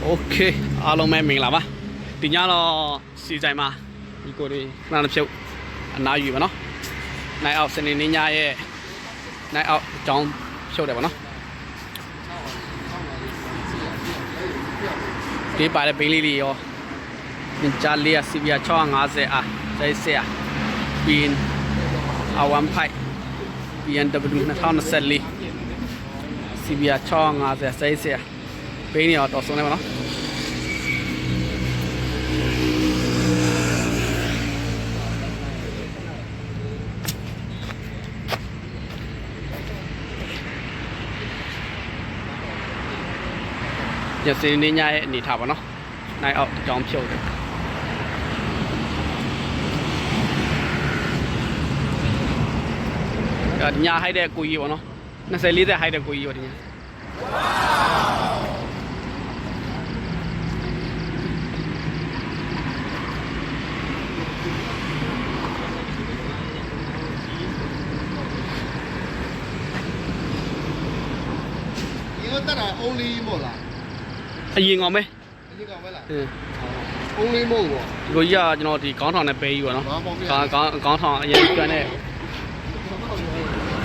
OK အားလုံးပဲမင်္ဂလာပါဒီညတော့စီဆိုင်မှာဒီကိုတွေမှန်ဖြုတ်အနားယူပါနော်နိုင်အောင်စနေနေ့ညရဲ့နိုင်အောင်အကြောင်းဖြုတ်တယ်ပါနော်ဒီပါတဲ့ဘိန်းလေးတွေရောညချလေးရစီဗီယာ650အားစိတ်ဆက်ပြီးအဝမ်ဖိုက် BMW 2024စီဗီယာ650စိတ်ဆက်ဘိန်းရောတော်ဆုံးနေပါနော်ညစီနေညရဲ့အနေထားပါနော်နိုင်အောင်အကြောင်းဖြုတ်တယ်ညဟိုက်တဲ့ကိုကြီးပေါ့နော်20-40ဟိုက်တဲ့ကိုကြီးပေါ့ဒီညတက်တာ only မို့လားအရင်ကောင်ပဲအရင်ကောင်ပဲလားonly မို့ပေါ့ကိုကြီးကကျွန်တော်ဒီခေါင်းထောင်နဲ့ပေးယူပါနော်ခေါင်းထောင်အရင်ကျွမ်းတဲ့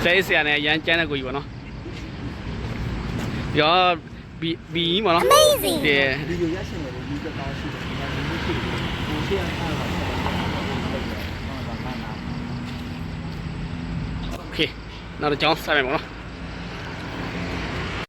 စိတ်ဆရာနဲ့ရမ်းကျန်းတဲ့ကိုကြီးပါနော်ရောဘီပေါ့နော် Amazing ဒီဗီဒီယိုရရှင်တယ်ဒီတက်တာရှိတယ်ဒီမှာဒီရှိတယ်ကိုရှေ့အားထားတာโอเคနောက်တော့ကြောင်းဆက်မယ်ပေါ့နော်